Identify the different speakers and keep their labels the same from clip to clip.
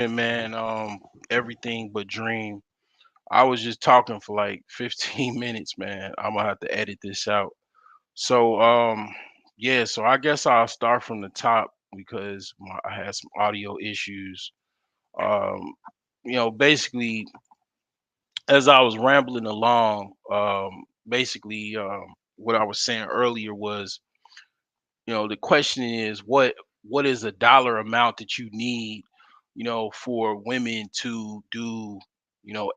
Speaker 1: And man, everything but dream. I was just talking for like 15 minutes, man. I'm gonna have to edit this out. So, yeah, so I guess I'll start from the top because I had some audio issues. Um, basically, as I was rambling along, basically, what I was saying earlier was, the question is, what is a dollar amount that you need, for women to do,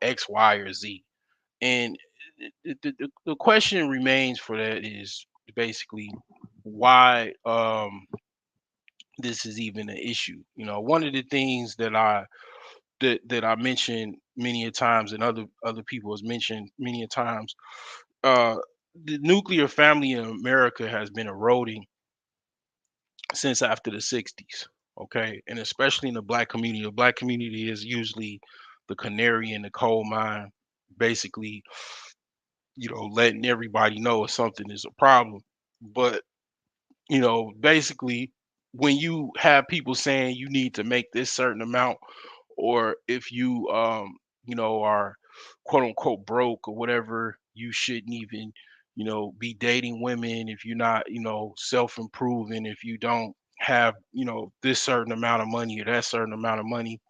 Speaker 1: X, Y, or Z? And the question remains for that is basically why this is even an issue. One of the things that I mentioned many a times, and other people has mentioned many a times, uh, the nuclear family in America has been eroding since after the 60s. Okay, and especially in the black community. The black community is usually the canary in the coal mine, basically, letting everybody know if something is a problem. But, basically, when you have people saying you need to make this certain amount, or if you, are quote unquote broke or whatever, you shouldn't even, be dating women if you're not, self improving, if you don't have, this certain amount of money or that certain amount of money.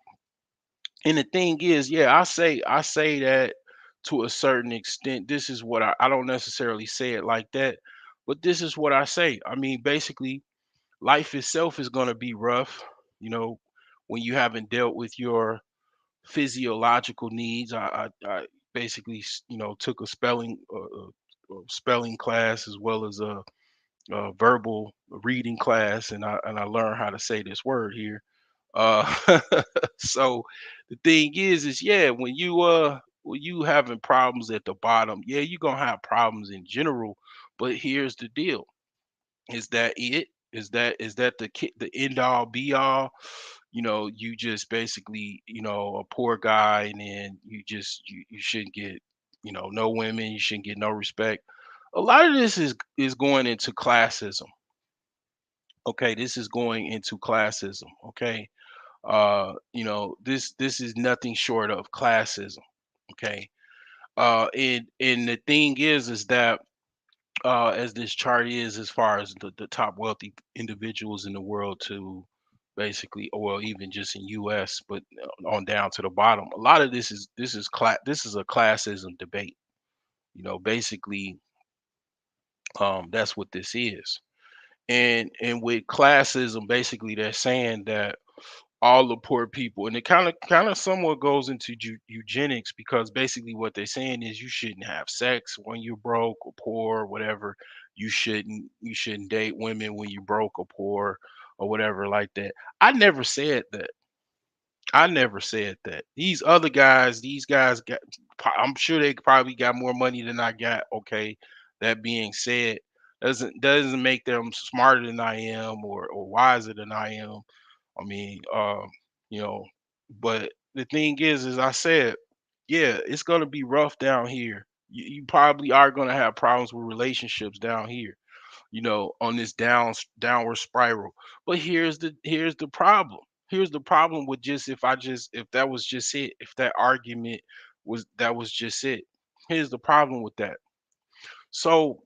Speaker 1: And the thing is, yeah, I say that to a certain extent. This is what I don't necessarily say it like that, but this is what I say. I mean, basically, life itself is going to be rough, you know, when you haven't dealt with your physiological needs. I basically, took a spelling class as well as a verbal reading class, and I learned how to say this word here. Uh, so the thing is yeah, when you having problems at the bottom, yeah, you're gonna have problems in general. But here's the deal: is that it? Is that the end all be all? You just basically, a poor guy, and then you shouldn't get, no women, you shouldn't get no respect. A lot of this is going into classism. Okay, this is going into classism. Okay, this is nothing short of classism. Okay, and the thing is that as this chart is, as far as the top wealthy individuals in the world, to basically, or even just in US, but on down to the bottom, a lot of this is a classism debate. Basically, that's what this is. And with classism, basically they're saying that all the poor people, and it kind of somewhat goes into eugenics, because basically what they're saying is you shouldn't have sex when you're broke or poor or whatever. You shouldn't date women when you're broke or poor or whatever like that. I never said that. I never said that. These guys got, I'm sure they probably got more money than I got. Okay. That being said, doesn't make them smarter than I am, or wiser than I am. I mean, you know, but the thing is I said, yeah, it's gonna be rough down here. You probably are gonna have problems with relationships down here, on this downward spiral. But here's the problem. Here's the problem with, just if that was just it, if that argument was just it. Here's the problem with that. So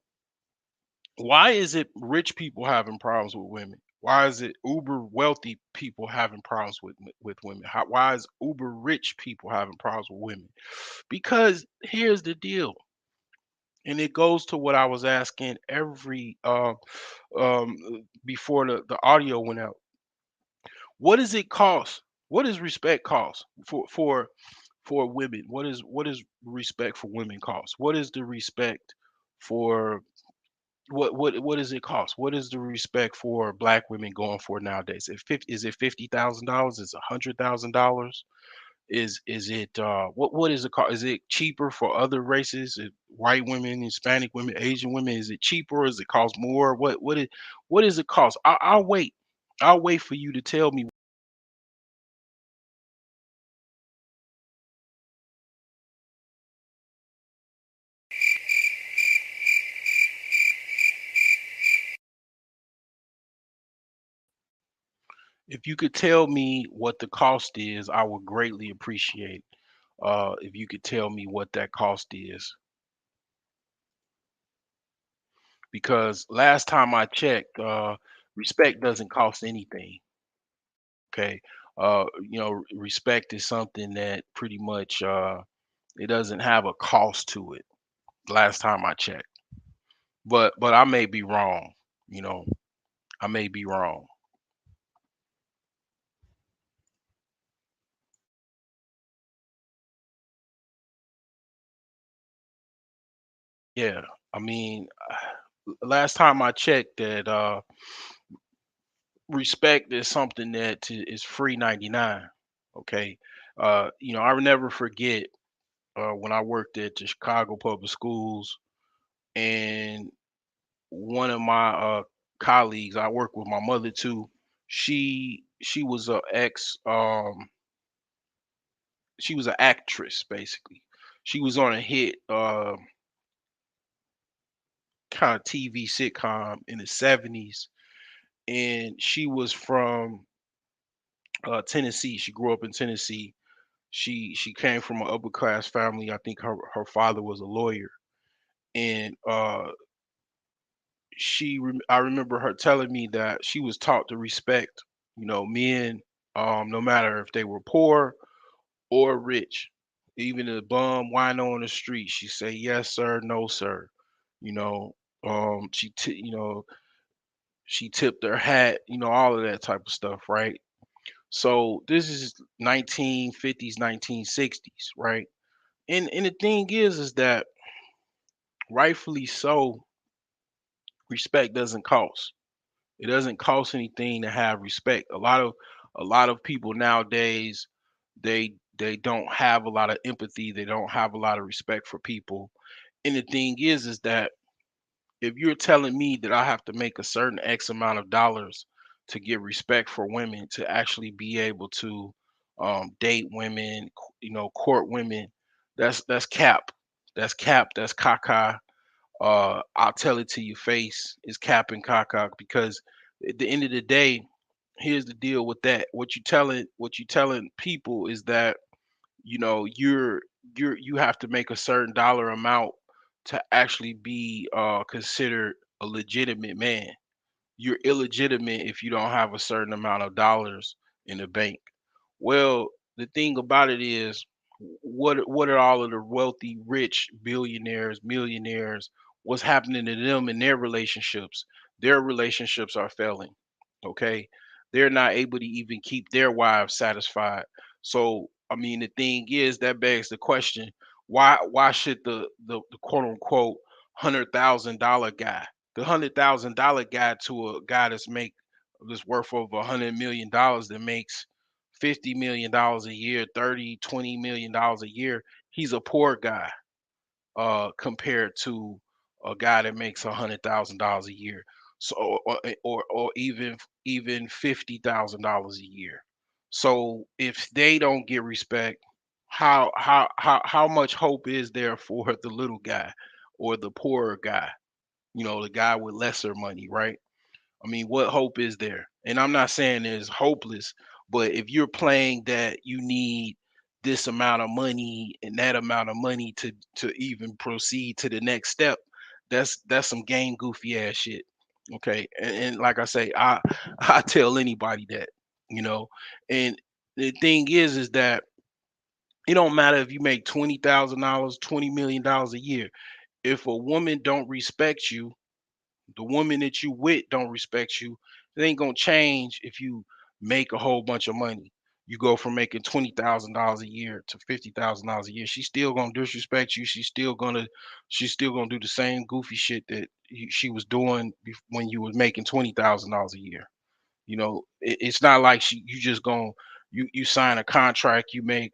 Speaker 1: why is it rich people having problems with women? Why is it uber wealthy people having problems with women? Why is uber rich people having problems with women? Because here's the deal, and it goes to what I was asking every before the audio went out. What does it cost? What does respect cost for women? What is respect for women cost? What is the respect for what does it cost? What is the respect for black women going for nowadays? Is it $50,000? Is it $100,000? Is it what is it called? Is it cheaper for other races? White women, Hispanic women, Asian women? Is it cheaper? Or does it cost more? What does it cost? I'll wait. I'll wait for you to tell me. If you could tell me what the cost is, I would greatly appreciate if you could tell me what that cost is. Because last time I checked, respect doesn't cost anything. Okay. Respect is something that pretty much it doesn't have a cost to it. Last time I checked. But I may be wrong, you know. I may be wrong. Yeah. I mean, last time I checked that respect is something that is free 99. Okay. I'll never forget when I worked at the Chicago Public Schools, and one of my colleagues, I work with my mother too. She was a ex she was an actress basically. She was on a hit kind of TV sitcom in the 70s, and she was from Tennessee. She grew up in Tennessee. She came from an upper class family. I think her father was a lawyer, and I remember her telling me that she was taught to respect, men, no matter if they were poor or rich. Even a bum wino on the street, she say yes sir, no sir. You know, she tipped her hat, all of that type of stuff, right? So this is 1950s, 1960s, right? And the thing is that rightfully so, respect doesn't cost. It doesn't cost anything to have respect. A lot of people nowadays, they don't have a lot of empathy. They don't have a lot of respect for people. And the thing is that if you're telling me that I have to make a certain X amount of dollars to get respect for women, to actually be able to date women, court women, that's cap. That's cap. That's caca. I'll tell it to your face. It's cap and caca because at the end of the day, here's the deal with that. What you telling people is that you have to make a certain dollar amount to actually be considered a legitimate man. You're illegitimate if you don't have a certain amount of dollars in the bank. Well, the thing about it is, what are all of the wealthy, rich billionaires, millionaires? What's happening to them in their relationships? Their relationships are failing. Okay, they're not able to even keep their wives satisfied. So, I mean, the thing is that begs the question: why should the quote unquote $100,000 guy, the $100,000 guy, to a guy that's worth over $100 million, that makes $50 million a year, 30, $20 million a year, he's a poor guy compared to a guy that makes $100,000 a year. So or even $50,000 a year. So if they don't get respect, how much hope is there for the little guy or the poorer guy? The guy with lesser money, right? I mean, what hope is there? And I'm not saying it's hopeless, but if you're playing that you need this amount of money and that amount of money to even proceed to the next step, that's some game goofy ass shit. Okay. And like I say, I tell anybody that, you know. And the thing is that it don't matter if you make $20,000, $20 million a year. If a woman don't respect you, the woman that you with don't respect you, it ain't gonna change if you make a whole bunch of money. You go from making $20,000 a year to $50,000 a year. She's still gonna disrespect you. She's still gonna do the same goofy shit that she was doing when you was making $20,000 a year. It's not like you just going you sign a contract, you make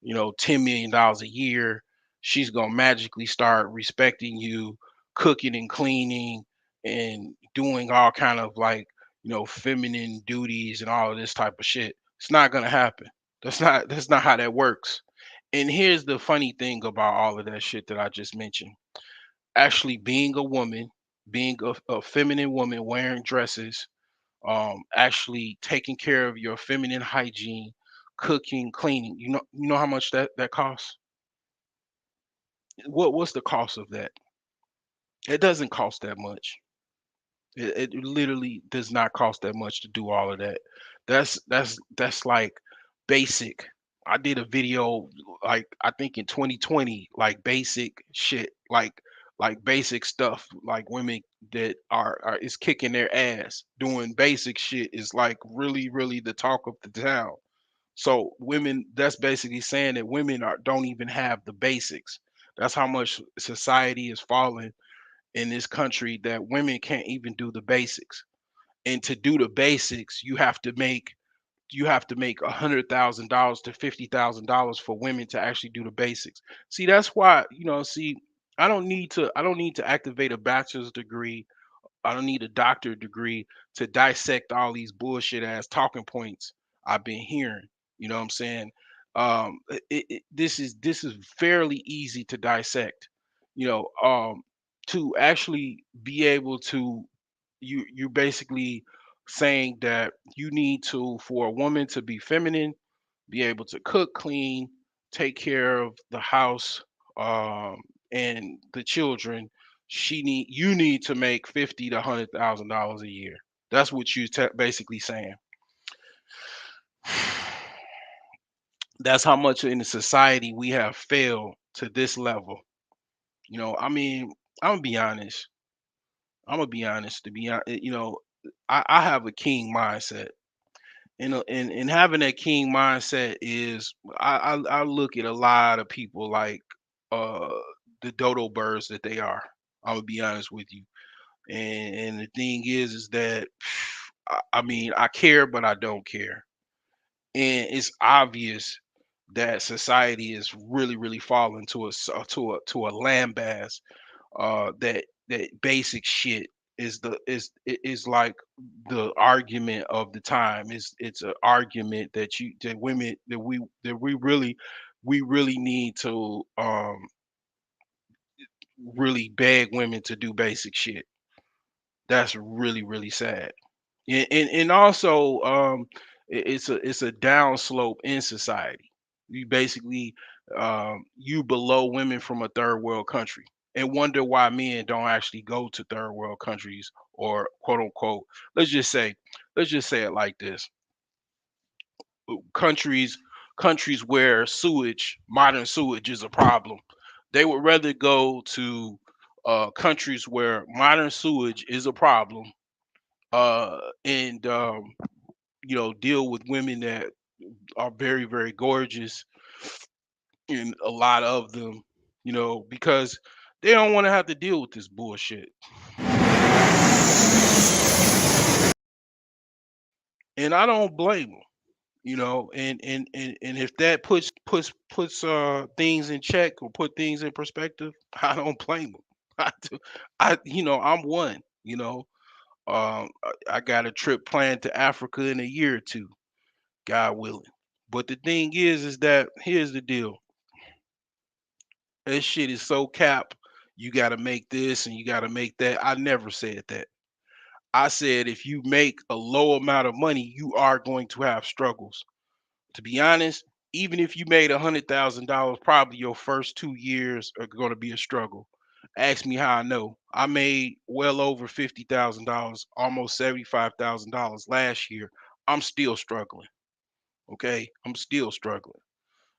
Speaker 1: $10 million a year. She's gonna magically start respecting you, cooking and cleaning and doing all kind of like feminine duties and all of this type of shit. It's not gonna happen. That's not how that works. And here's the funny thing about all of that shit that I just mentioned. Actually being a woman, being a feminine woman wearing dresses, actually taking care of your feminine hygiene, cooking, cleaning. You know how much that costs? What's the cost of that? It doesn't cost that much. It literally does not cost that much to do all of that. That's like basic. I did a video like I think in 2020, like basic shit, like basic stuff, like women that are is kicking their ass doing basic shit is like really the talk of the town. So women, that's basically saying that women are don't even have the basics. That's how much society is falling in this country, that women can't even do the basics. And to do the basics, you have to make $100,000 to $50,000 for women to actually do the basics. See, that's why, see, I don't need to activate a bachelor's degree. I don't need a doctorate degree to dissect all these bullshit ass talking points I've been hearing. You know what I'm saying? This is fairly easy to dissect. You know, to actually be able to, you basically saying that you need to, for a woman to be feminine, be able to cook, clean, take care of the house, um, and the children. You need to make 50 to $100,000 a year. That's what you basically saying. That's how much in the society we have failed to this level. I mean, I'm gonna be honest. I'm gonna be honest. To be honest, I have a king mindset. And having that king mindset is, I look at a lot of people like uh the dodo birds that they are. I'm gonna be honest with you. And the thing is that I mean, I care, but I don't care. And it's obvious that society is really falling to a lambast. That basic shit is like the argument of the time. It's an argument that women, that we really need to really beg women to do basic shit. That's really sad. And also, it's a downslope in society. You basically, you below women from a third world country, and wonder why men don't actually go to third world countries, or quote unquote, let's just say let's just say it like this: countries countries where modern sewage is a problem. They would rather go to countries where modern sewage is a problem, and deal with women that are very gorgeous, and a lot of them, because they don't want to have to deal with this bullshit. And I don't blame them. And if that puts things in check, or put things in perspective, I don't blame them. I do. I'm one. I got a trip planned to Africa in a year or two, God willing. But the thing is that here's the deal: that shit is so cap. You got to make this and you got to make that. I never said that. I said if you make a low amount of money, you are going to have struggles. To be honest, even if you made $100,000, probably your first 2 years are going to be a struggle. Ask me how I know. I made well over $50,000, almost $75,000 last year. I'm still struggling. Okay, I'm still struggling.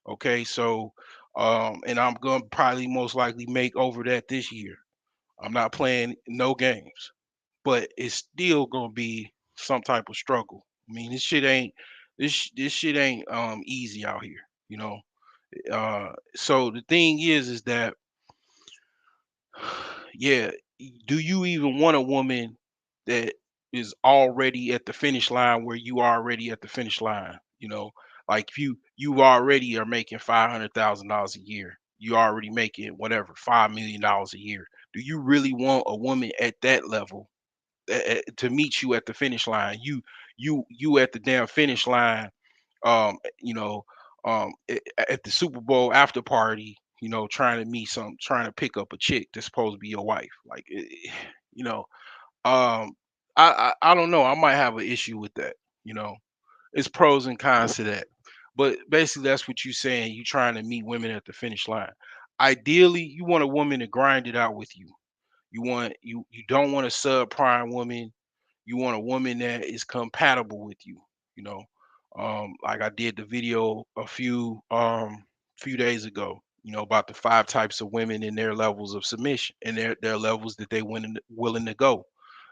Speaker 1: Okay, so and I'm gonna probably most likely make over that this year. I'm not playing no games, but it's still gonna be some type of struggle. I mean, this shit ain't easy out here, you know. So the thing is that, yeah, do you even want a woman that is already at the finish line, where you are already at the finish line? Like if you already are making $500,000 a year, you already making whatever $5 million a year. Do you really want a woman at that level, to meet you at the finish line? You at the damn finish line, you know, at the Super Bowl after party, trying to pick up a chick that's supposed to be your wife. Like, you know, um, I don't know. I might have an issue with that. You know, it's pros and cons to that. But basically, that's what you're saying. You trying to meet women at the finish line. Ideally, you want a woman to grind it out with you. You don't want a subprime woman. You want a woman that is compatible with you. You know, like I did the video a few days ago. You know about the five types of women and their levels of submission and their levels that they willing to go.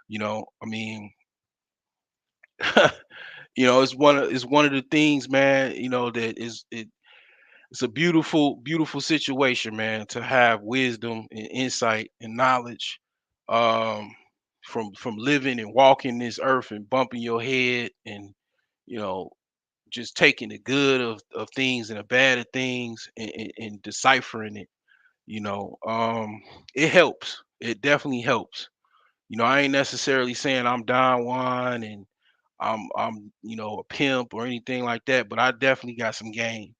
Speaker 1: You know, I mean, it's one of the things, man. You know that it's a beautiful situation, man, to have wisdom and insight and knowledge, um, from living and walking this earth and bumping your head and you know just taking the good of things and the bad of things and deciphering it. You know, it helps. It definitely helps. You know, I ain't necessarily saying I'm Don Juan and I'm a pimp or anything like that, but I definitely got some game.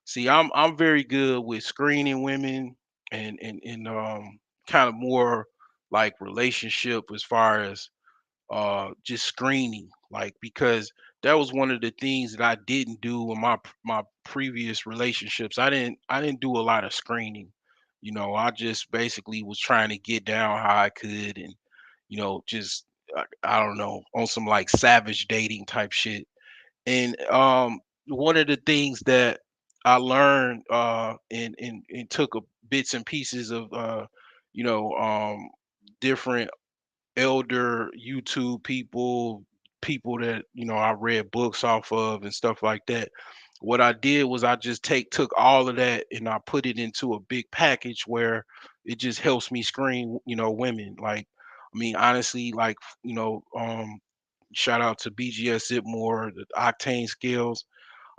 Speaker 1: See, I'm very good with screening women and kind of more like relationship as far as just screening, like because that was one of the things that I didn't do in my previous relationships. I didn't do a lot of screening. You know, I just basically was trying to get down how I could and just I don't know, on some like savage dating type shit. And one of the things that I learned and took bits and pieces of you know different elder YouTube people, people that I read books off of and stuff like that. What I did was I just took all of that and I put it into a big package where it just helps me screen, women. Like, I mean, honestly, like, shout out to BGS Zipmore, the octane scales.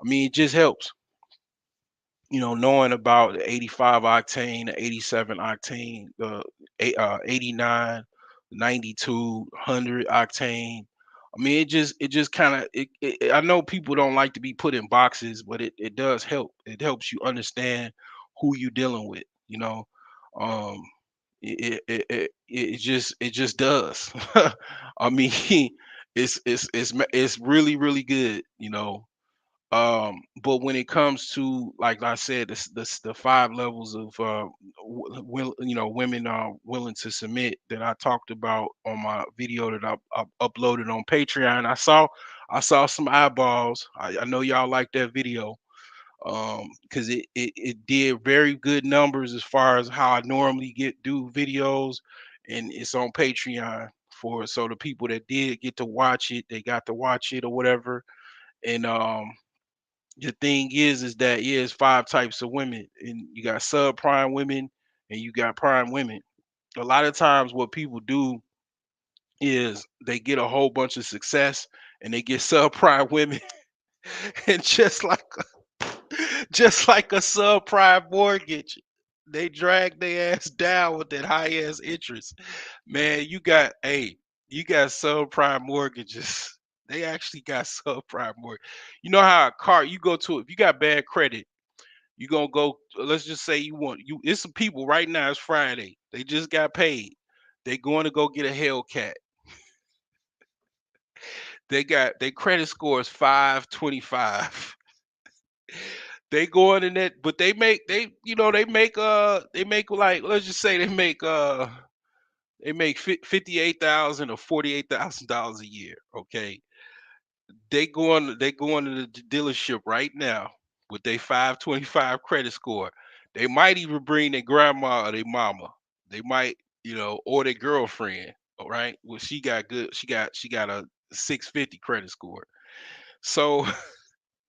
Speaker 1: I mean, it just helps, knowing about the 85 octane, the 87 octane, the 89, 92, 100 octane. I mean, it just kind of I know people don't like to be put in boxes, but it does help. It helps you understand who you dealing with. Um, it just does. I mean, it's really really good. But when it comes to, like I said, the five levels of women are willing to submit that I talked about on my video that I uploaded on Patreon. I saw some eyeballs. I know y'all like that video because it did very good numbers as far as how I normally do videos, and it's on Patreon for so the people that did get to watch it, they got to watch it or whatever. And the thing is that yeah, it's five types of women, and you got subprime women and you got prime women. A lot of times, what people do is they get a whole bunch of success and they get subprime women, and just like a subprime mortgage, they drag their ass down with that high ass interest. Man, you got subprime mortgages. They actually got subprime mortgage. You know how a car you go to if you got bad credit, you gonna go. Let's just say it's some people right now. It's Friday. They just got paid. They going to go get a Hellcat. They got their credit score is 525. They going in that, but they make like let's just say they make 58,000 or $48,000 a year. Okay, they going to the dealership right now with their 525 credit score. They might even bring their grandma or their mama. They might, or their girlfriend. All right. Well, she got good. She got a 650 credit score. So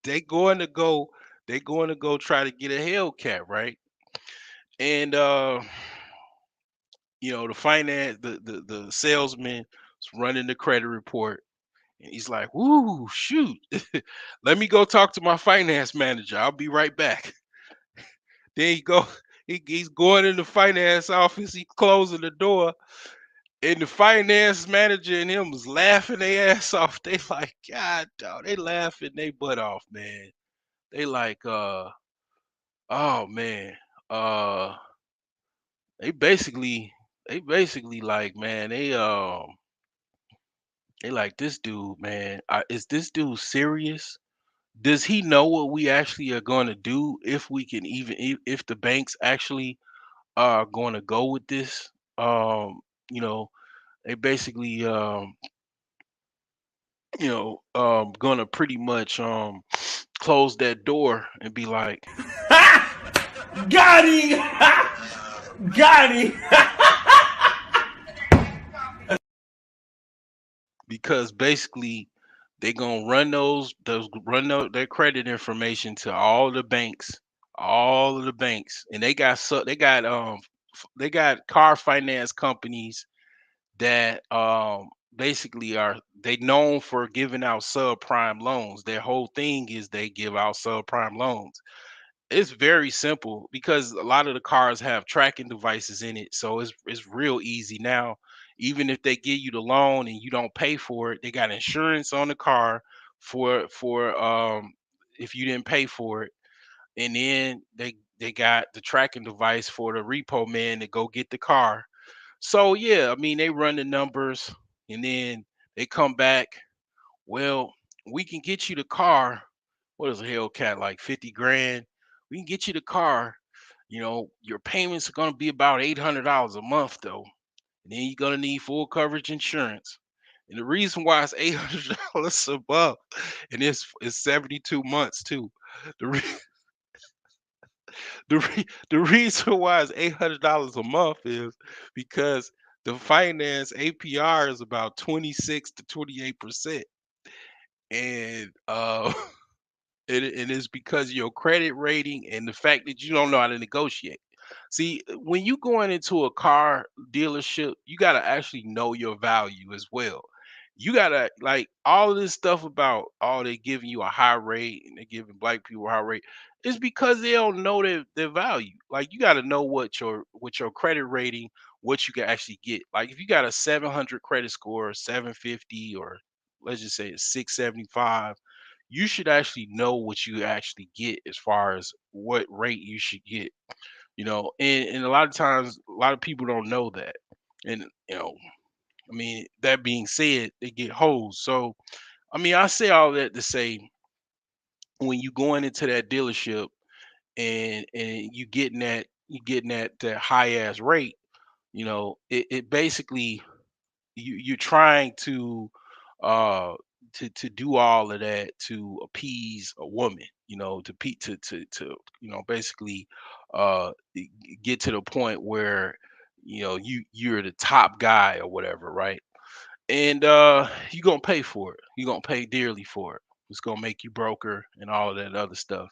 Speaker 1: they going to go. They going to go try to get a Hellcat, right? And the finance, the salesman is running the credit report. And he's like, "Woo, shoot. Let me go talk to my finance manager. I'll be right back." Then he's going in the finance office, he closing the door, and the finance manager and him was laughing their ass off. They like, God dog, they laughing they butt off, man. They like, oh man. Uh they basically like, man, They like this dude, man. Is this dude serious? Does he know what we actually are going to do if we can even if the banks actually are going to go with this? You know, they basically gonna pretty much close that door and be like,
Speaker 2: Got him! Got him!
Speaker 1: because basically they gonna run their credit information to all of the banks, and they got car finance companies that basically are they known for giving out subprime loans. Their whole thing is they give out subprime loans. It's very simple because a lot of the cars have tracking devices in it, so it's real easy now. Even if they give you the loan and you don't pay for it, they got insurance on the car for if you didn't pay for it, and then they got the tracking device for the repo man to go get the car. So yeah, I mean they run the numbers and then they come back. Well, we can get you the car. What is a Hellcat like 50 grand? We can get you the car. Your payments are gonna be about $800 a month though. And then you're gonna need full coverage insurance. And the reason why it's $800 a month and it's 72 months too. The re- the reason why it's $800 a month is because the finance APR is about 26 to 28%. And and it's because of your credit rating and the fact that you don't know how to negotiate. See, when you going into a car dealership, you got to actually know your value as well. You got to like all of this stuff about they giving you a high rate and they're giving black people a high rate. It's because they don't know their value. Like you got to know what your credit rating, what you can actually get. Like if you got a 700 credit score, 750, or let's just say it's 675, you should actually know what you actually get as far as what rate you should get. And a lot of times a lot of people don't know that. And I mean, that being said, they get hoes. So I mean, I say all that to say when you going into that dealership and you getting that high ass rate, it basically you're trying uh to do all of that to appease a woman, to basically get to the point where you're the top guy or whatever, right? And you're gonna pay for it. You're gonna pay dearly for it. It's gonna make you broker and all of that other stuff.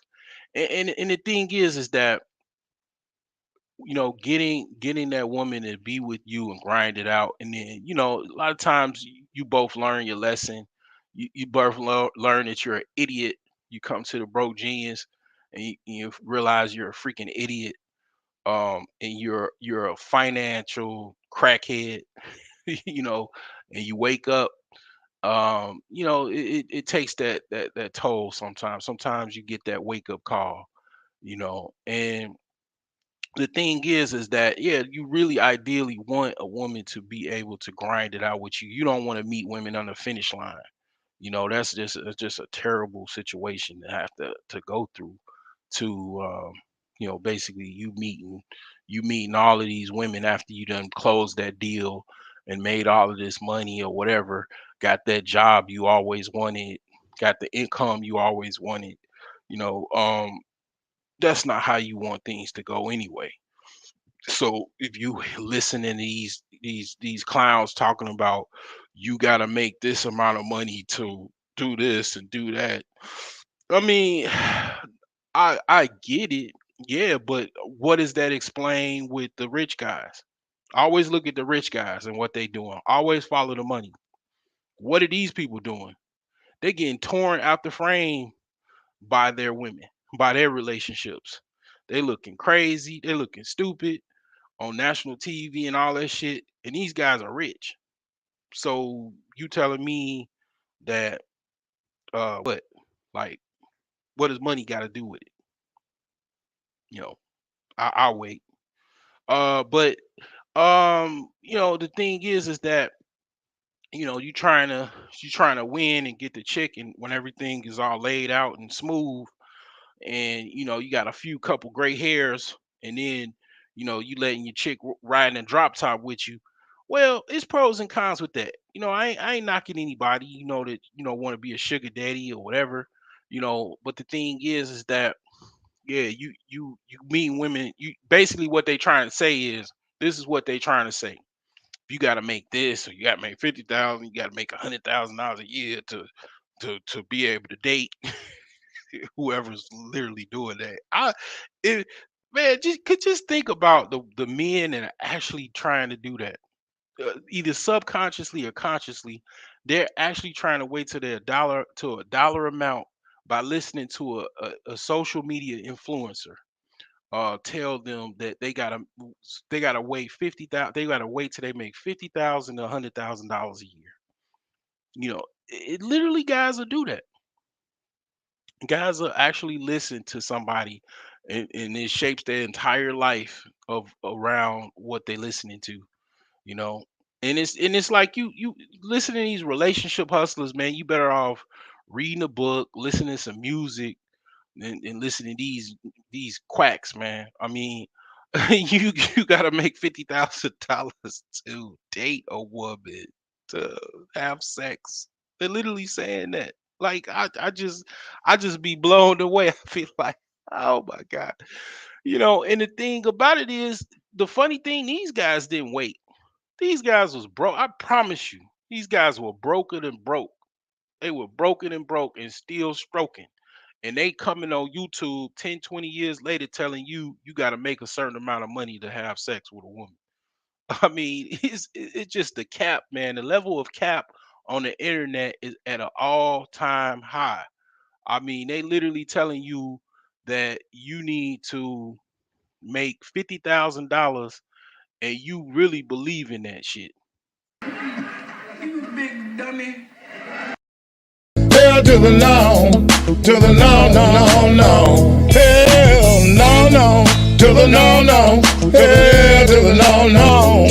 Speaker 1: And the thing is that getting that woman to be with you and grind it out, and then a lot of times you both learn your lesson. You both learn that you're an idiot. You come to the broke genius and you realize you're a freaking idiot, and you're a financial crackhead. you know and you wake up. It takes that toll sometimes you get that wake up call. And the thing is that yeah, you really ideally want a woman to be able to grind it out with you. You don't want to meet women on the finish line. That's just a terrible situation to have to go through to basically you meeting all of these women after you done closed that deal and made all of this money or whatever, got that job you always wanted, got the income you always wanted. you know um that's not how you want things to go anyway. So if you listen to these clowns talking about you got to make this amount of money to do this and do that, I mean, I get it, yeah, but what does that explain with the rich guys? Always look at the rich guys and what they doing. Always follow the money. What are these people doing? They getting torn out the frame by their women, by their relationships. They looking crazy. They looking stupid on national TV and all that shit. And these guys are rich. So you telling me that what? Like, what does money got to do with it? You know, I'll wait. But the thing is that you trying to win and get the chick, and when everything is all laid out and smooth, and you got a few couple gray hairs, and then you letting your chick ride in a drop top with you. Well, it's pros and cons with that. I ain't knocking anybody that want to be a sugar daddy or whatever. But the thing is that, yeah, you mean women, you basically what they trying to say is, this is what they trying to say: you got to make this, or you got to make 50,000, you got to make $100,000 a year to be able to date whoever's literally doing that. It, man, just think about the men that are actually trying to do that, either subconsciously or consciously. They're actually trying to wait till they're a dollar amount by listening to a social media influencer tell them that they gotta wait 50,000, they gotta wait till they make 50,000 to $100,000 a year. It literally, guys will do that. Guys will actually listen to somebody, and it shapes their entire life of around what they're listening to. you know and it's like, you listen to these relationship hustlers, man. You better off reading a book, listening to some music, and listening to these quacks, man. I mean, you gotta make $50,000 to date a woman, to have sex. They're literally saying that. Like, I just be blown away. I feel like, oh my God. And the thing about it is, the funny thing, these guys didn't wait. These guys was broke. I promise you, these guys were broken and broke. They were broken and broke and still stroking. And they coming on YouTube 10, 20 years later telling you got to make a certain amount of money to have sex with a woman. I mean, it's just the cap, man. The level of cap on the internet is at an all-time high. I mean, they literally telling you that you need to make $50,000, and you really believe in that shit.
Speaker 2: You big dummy.
Speaker 3: Hell to the no, to the no, no, no, no. Hell no, no, to the no, no. Hell to the no, no.